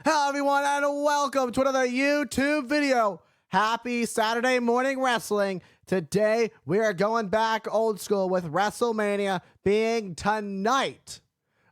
Hello everyone and welcome to another YouTube video. Happy Saturday morning wrestling. Today we are going back old school with WrestleMania being tonight.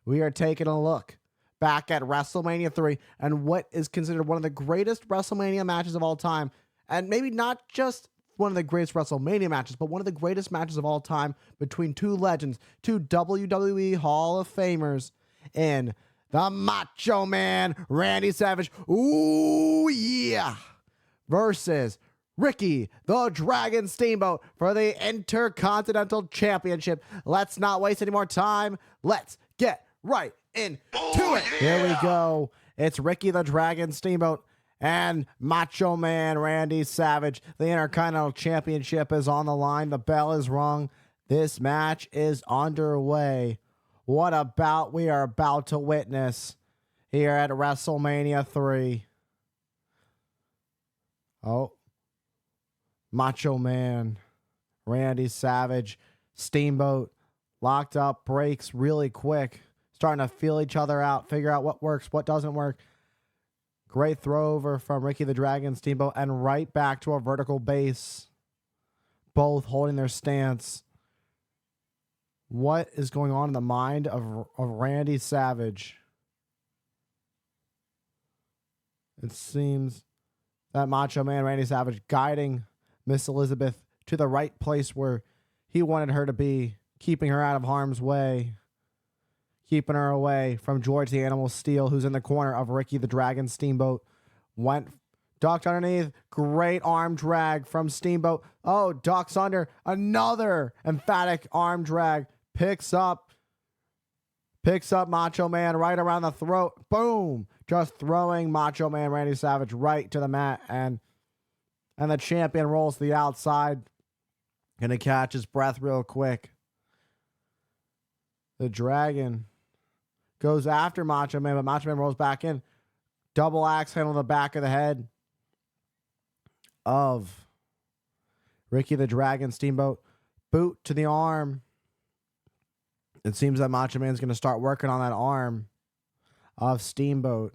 We are taking a look back at WrestleMania 3 and what is considered one of the greatest WrestleMania matches of all time. And maybe not just one of the greatest WrestleMania matches, but one of the greatest matches of all time between two legends, two WWE Hall of Famers in the Macho Man, Randy Savage, ooh yeah, versus Ricky the Dragon Steamboat for the Intercontinental Championship. Let's not waste any more time. Let's get right into it. Here we go. It's Ricky the Dragon Steamboat and Macho Man Randy Savage. The Intercontinental Championship is on the line. The bell is rung. This match is underway. What a bout we are about to witness here at WrestleMania 3. Oh, Macho Man, Randy Savage, Steamboat, locked up, breaks really quick, starting to feel each other out, figure out what works, what doesn't work. Great throw over from Ricky the Dragon Steamboat and right back to a vertical base. Both holding their stance. What is going on in the mind of Randy Savage? It seems that Macho Man Randy Savage guiding Miss Elizabeth to the right place where he wanted her to be, keeping her out of harm's way, keeping her away from George the Animal Steel, who's in the corner of Ricky the Dragon Steamboat. Went ducked underneath. Great arm drag from Steamboat. Oh, ducks under. Another emphatic arm drag. Picks up Macho Man right around the throat. Boom. Just throwing Macho Man Randy Savage right to the mat. And the champion rolls to the outside. Gonna catch his breath real quick. The Dragon goes after Macho Man, but Macho Man rolls back in. Double axe handle to the back of the head of Ricky the Dragon Steamboat. Boot to the arm. It seems that Macho Man's going to start working on that arm of Steamboat.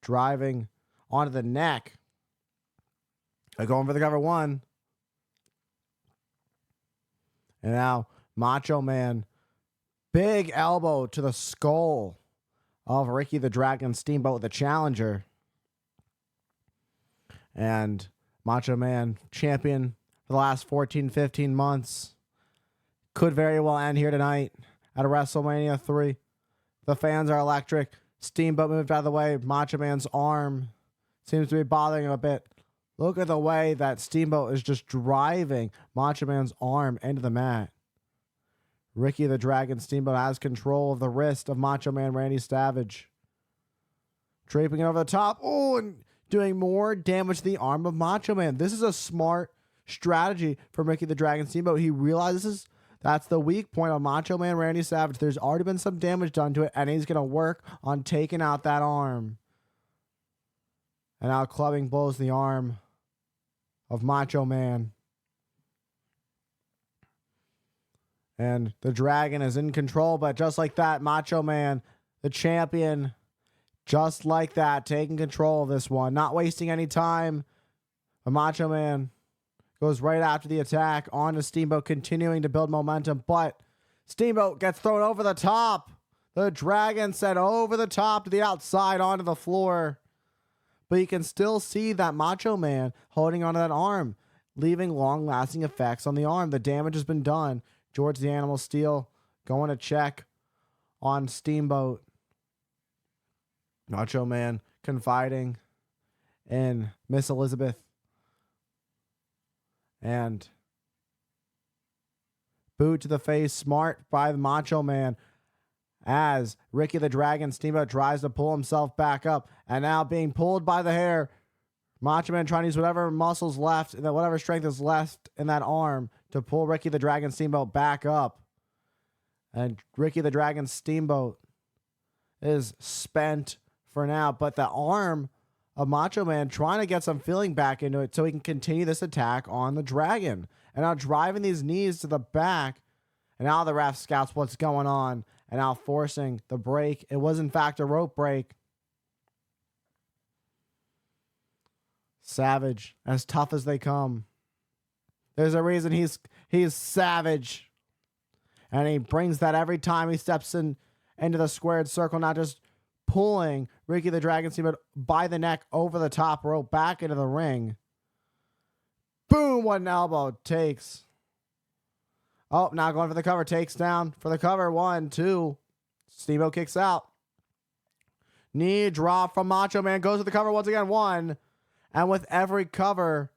Driving onto the neck. They're going for the cover one. And now Macho Man. Big elbow to the skull of Ricky the Dragon Steamboat, the challenger. And Macho Man, champion for the last 14, 15 months. Could very well end here tonight at WrestleMania 3. The fans are electric. Steamboat moved out of the way. Macho Man's arm seems to be bothering him a bit. Look at the way that Steamboat is just driving Macho Man's arm into the mat. Ricky the Dragon Steamboat has control of the wrist of Macho Man Randy Savage. Draping it over the top. Oh, and doing more damage to the arm of Macho Man. This is a smart strategy from Ricky the Dragon Steamboat. He realizes that's the weak point of Macho Man Randy Savage. There's already been some damage done to it, and he's going to work on taking out that arm. And now clubbing blows the arm of Macho Man. And the Dragon is in control, but just like that, Macho Man, the champion, just like that, taking control of this one. Not wasting any time. The Macho Man goes right after the attack onto Steamboat, continuing to build momentum, but Steamboat gets thrown over the top. The Dragon sent over the top to the outside onto the floor. But you can still see that Macho Man holding onto that arm, leaving long-lasting effects on the arm. The damage has been done. George the Animal Steel going to check on Steamboat. Macho Man confiding in Miss Elizabeth. And boot to the face, smart by the Macho Man as Ricky the Dragon Steamboat tries to pull himself back up. And now being pulled by the hair. Macho Man trying to use whatever muscles left, whatever strength is left in that arm to pull Ricky the Dragon Steamboat back up. And Ricky the Dragon Steamboat is spent for now. But the arm of Macho Man trying to get some feeling back into it so he can continue this attack on the Dragon. And now driving these knees to the back. And now the ref scouts what's going on. And now forcing the break. It was in fact a rope break. Savage, as tough as they come. There's a reason he's Savage. And he brings that every time he steps into the squared circle, not just pulling Ricky the Dragon Steamboat by the neck over the top rope back into the ring. Boom, what an elbow takes. Oh, now going for the cover, takes down for the cover. 1, 2. Steamboat kicks out. Knee drop from Macho Man, goes to the cover once again. 1. And with every cover,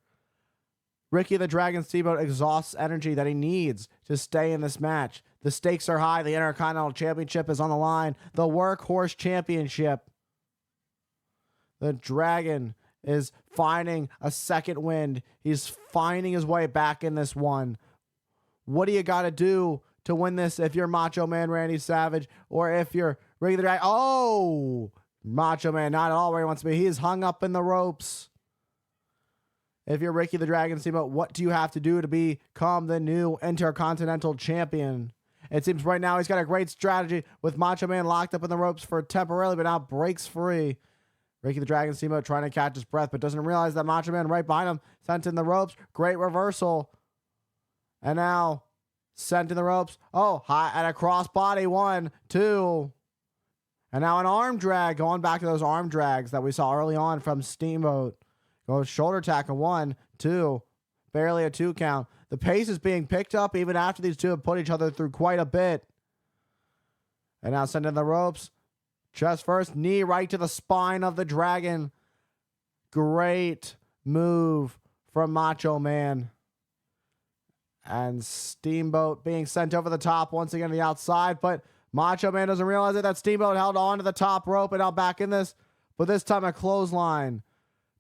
Ricky the Dragon Steamboat exhausts energy that he needs to stay in this match. The stakes are high. The Intercontinental Championship is on the line. The Workhorse Championship. The Dragon is finding a second wind. He's finding his way back in this one. What do you got to do to win this if you're Macho Man Randy Savage or if you're Ricky the Dragon? Oh, Macho Man, not at all where he wants to be. He's hung up in the ropes. If you're Ricky the Dragon Steamboat, what do you have to do to become the new Intercontinental Champion? It seems right now he's got a great strategy with Macho Man locked up in the ropes for temporarily, but now breaks free. Ricky the Dragon Steamboat trying to catch his breath, but doesn't realize that Macho Man right behind him sent in the ropes. Great reversal. And now sent in the ropes. Oh, high and a crossbody. 1, 2. And now an arm drag. Going back to those arm drags that we saw early on from Steamboat. Goes shoulder tackle. 1, 2. Barely a 2 count. The pace is being picked up even after these two have put each other through quite a bit. And now sent in the ropes. Chest first. Knee right to the spine of the Dragon. Great move from Macho Man. And Steamboat being sent over the top once again to the outside. But Macho Man doesn't realize it. That Steamboat held on to the top rope and now back in this. But this time a clothesline.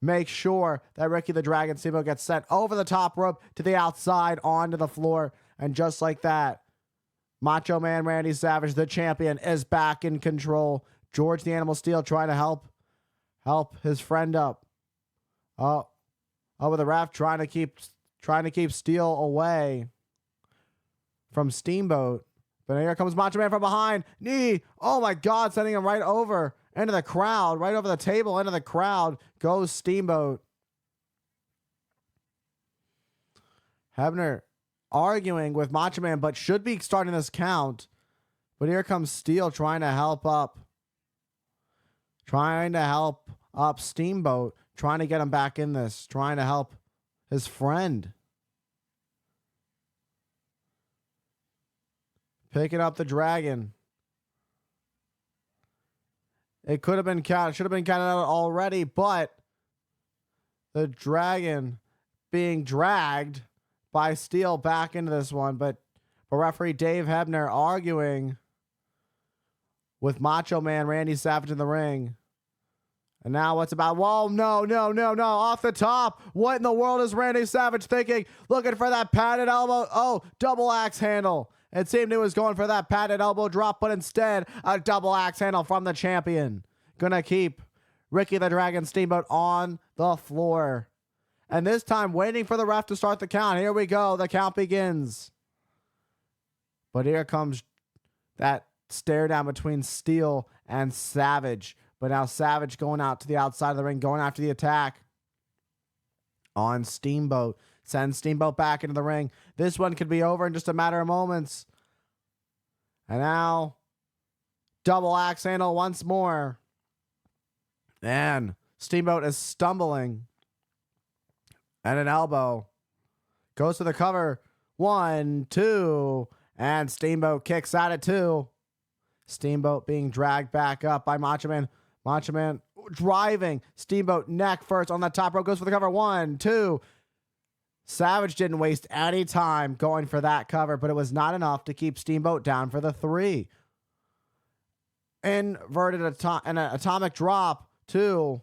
Make sure that Ricky the Dragon Steamboat gets sent over the top rope to the outside onto the floor. And just like that, Macho Man Randy Savage, the champion, is back in control. George the Animal Steel trying to help his friend up. Oh, with the ref trying to keep Steel away from Steamboat. But here comes Macho Man from behind. Knee. Oh my God, sending him right over into the crowd, right over the table, into the crowd goes Steamboat. Hebner arguing with Macho Man, but should be starting this count. But here comes Steel trying to help up. Trying to help up Steamboat. Trying to get him back in this. Trying to help his friend. Picking up the Dragon. It could have been counted. Should have been counted out already, but the Dragon being dragged by Steel back into this one. But referee Dave Hebner arguing with Macho Man Randy Savage in the ring. And now what's about? Whoa, no. Off the top. What in the world is Randy Savage thinking? Looking for that padded elbow. Oh, double axe handle. It seemed he was going for that padded elbow drop, but instead, a double axe handle from the champion. Gonna keep Ricky the Dragon Steamboat on the floor. And this time, waiting for the ref to start the count. Here we go. The count begins. But here comes that stare down between Steel and Savage. But now Savage going out to the outside of the ring, going after the attack on Steamboat. Sends Steamboat back into the ring. This one could be over in just a matter of moments. And now, double axe handle once more. And Steamboat is stumbling. And an elbow. Goes to the cover. 1, 2. And Steamboat kicks out at 2. Steamboat being dragged back up by Macho Man. Macho Man driving. Steamboat neck first on the top rope. Goes for the cover. 1, 2. Savage didn't waste any time going for that cover, but it was not enough to keep Steamboat down for the 3. Inverted an atomic drop. 2.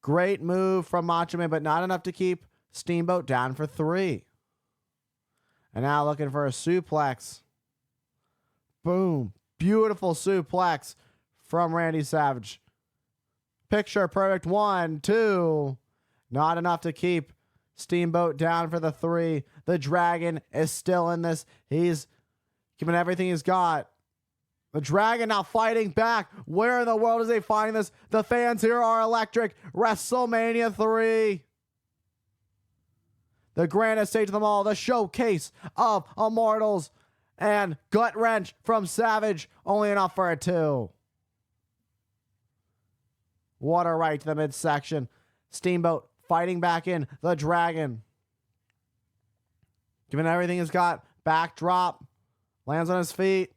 Great move from Macho Man, but not enough to keep Steamboat down for 3. And now looking for a suplex. Boom. Beautiful suplex from Randy Savage. Picture perfect. 1, 2. Not enough to keep Steamboat down for the 3. The Dragon is still in this. He's giving everything he's got. The Dragon now fighting back. Where in the world is he finding this? The fans here are electric. WrestleMania 3. The grandest stage of them all. The showcase of Immortals. And gut wrench from Savage. Only enough for a 2. Water right to the midsection. Steamboat fighting back in. The Dragon. Giving everything he's got. Backdrop. Lands on his feet.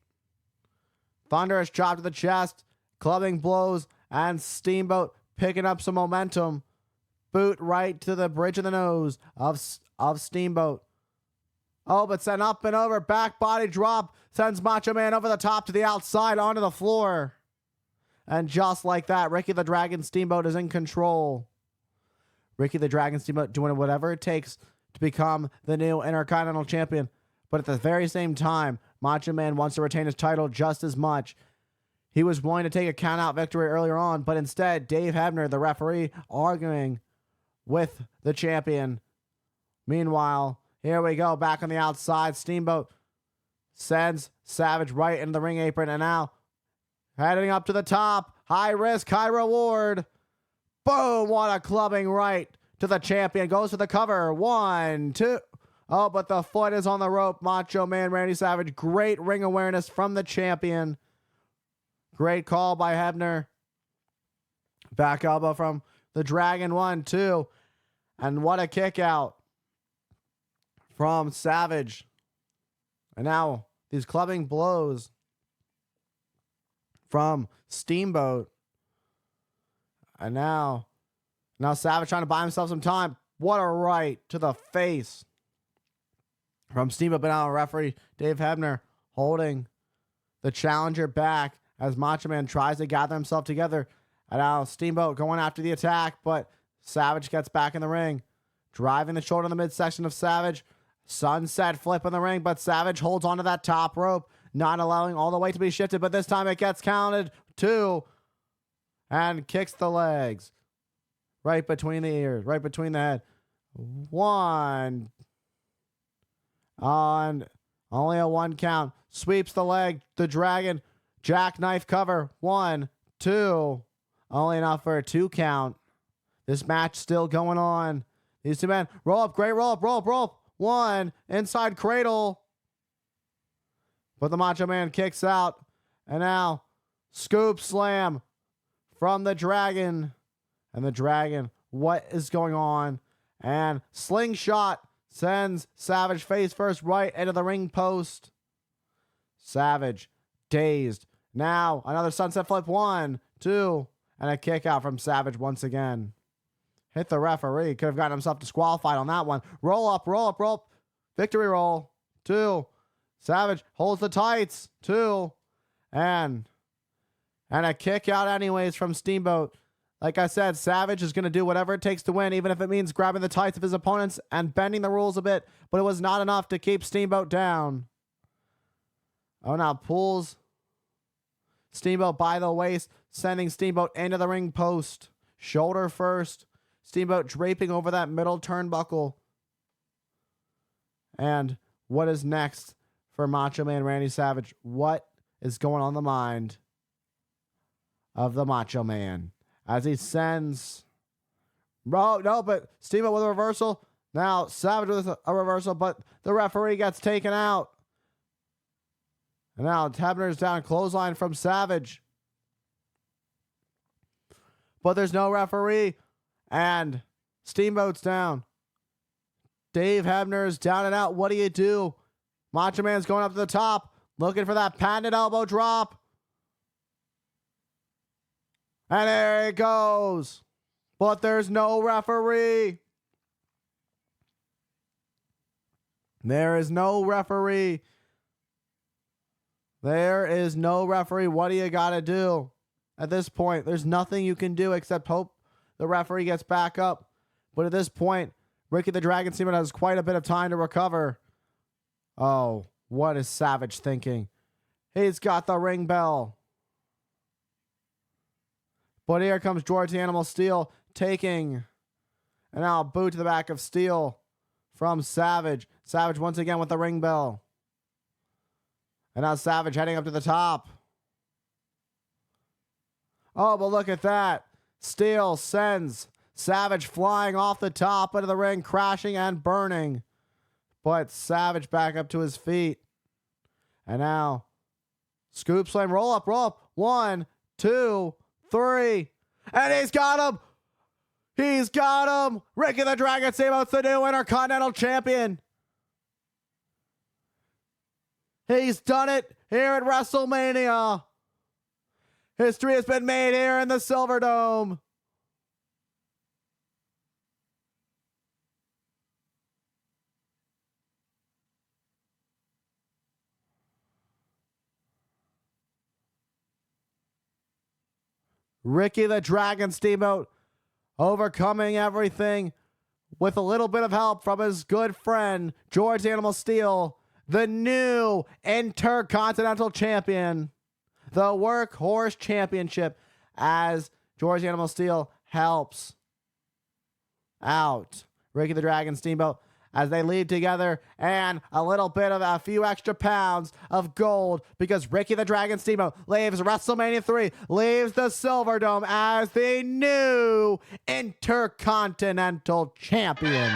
Thunderous chop to the chest. Clubbing blows. And Steamboat picking up some momentum. Boot right to the bridge of the nose of Steamboat. Oh, but sent up and over. Back body drop. Sends Macho Man over the top to the outside onto the floor. And just like that, Ricky the Dragon Steamboat is in control. Ricky the Dragon Steamboat doing whatever it takes to become the new Intercontinental Champion. But at the very same time, Macho Man wants to retain his title just as much. He was willing to take a count-out victory earlier on, but instead, Dave Hebner, the referee, arguing with the champion. Meanwhile, here we go, back on the outside. Steamboat sends Savage right into the ring apron, and now heading up to the top. High risk, high reward. Boom, what a clubbing right to the champion. Goes for the cover. 1, 2. Oh, but the foot is on the rope. Macho Man Randy Savage. Great ring awareness from the champion. Great call by Hebner. Back elbow from the Dragon. 1, 2. And what a kick out from Savage. And now these clubbing blows from Steamboat. And now Savage trying to buy himself some time. What a right to the face from Steamboat. But now referee Dave Hebner holding the challenger back as Macho Man tries to gather himself together. And now Steamboat going after the attack, but Savage gets back in the ring. Driving the shoulder in the midsection of Savage. Sunset flip in the ring, but Savage holds onto that top rope, not allowing all the weight to be shifted, but this time it gets counted. 2. And kicks the legs. Right between the ears, right between the head. 1. On only a 1 count. Sweeps the leg. The Dragon. Jackknife cover. 1, 2. Only enough for a 2 count. This match still going on. These two men. Roll up. Great roll up. Roll up. Roll up. 1. Inside cradle. But the Macho Man kicks out. And now scoop slam from the Dragon. And the Dragon. What is going on? And slingshot sends Savage face first right into the ring post. Savage dazed. Now another sunset flip. 1, 2. And a kick out from Savage once again. Hit the referee. Could have gotten himself disqualified on that one. Roll up, roll up, roll up. Victory roll. 2. Savage holds the tights. 2. And a kick out anyways from Steamboat. Like I said, Savage is going to do whatever it takes to win, even if it means grabbing the tights of his opponents and bending the rules a bit. But it was not enough to keep Steamboat down. Oh, now pulls Steamboat by the waist, sending Steamboat into the ring post. Shoulder first. Steamboat draping over that middle turnbuckle. And what is next for Macho Man Randy Savage? What is going on in the mind of the Macho Man? As he sends... No, but Steamboat with a reversal. Now Savage with a reversal, but the referee gets taken out. And now Hebner's down, clothesline from Savage. But there's no referee. And Steamboat's down. Dave Hebner's down and out. What do you do? Macho Man's going up to the top, looking for that patented elbow drop. And there it goes. But there's no referee. There is no referee. There is no referee. What do you got to do? At this point, there's nothing you can do except hope the referee gets back up. But at this point, Ricky the Dragon Steamboat has quite a bit of time to recover. Oh, what is Savage thinking? He's got the ring bell. But here comes George the Animal Steel taking and now a boot to the back of Steel from Savage. Savage once again with the ring bell. And now Savage heading up to the top. Oh, but look at that. Steel sends Savage flying off the top into the ring, crashing and burning. But Savage back up to his feet. And now, scoop slam, roll up. 1, 2, 3. And he's got him. He's got him. Ricky the Dragon Steamboat's the new Intercontinental Champion. He's done it here at WrestleMania. History has been made here in the Silverdome. Ricky the Dragon Steamboat overcoming everything with a little bit of help from his good friend, George Animal Steel, the new Intercontinental Champion, the Workhorse Championship, as George Animal Steel helps out Ricky the Dragon Steamboat as they lead together, and a few extra pounds of gold because Ricky the Dragon Steamboat leaves WrestleMania 3, leaves the Silverdome as the new Intercontinental Champion.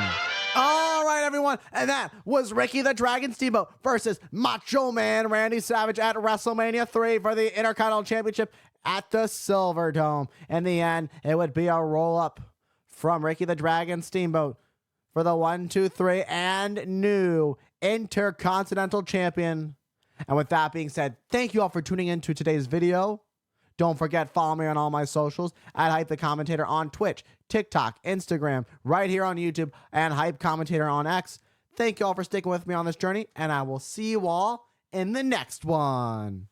All right, everyone, and that was Ricky the Dragon Steamboat versus Macho Man Randy Savage at WrestleMania 3 for the Intercontinental Championship at the Silverdome. In the end, it would be a roll-up from Ricky the Dragon Steamboat for the 1, 2, 3 and new Intercontinental Champion. And with that being said, thank you all for tuning in to today's video. Don't forget, follow me on all my socials at Hype the Commentator on Twitch, TikTok, Instagram, right here on YouTube, and Hype Commentator on X. Thank you all for sticking with me on this journey, and I will see you all in the next one.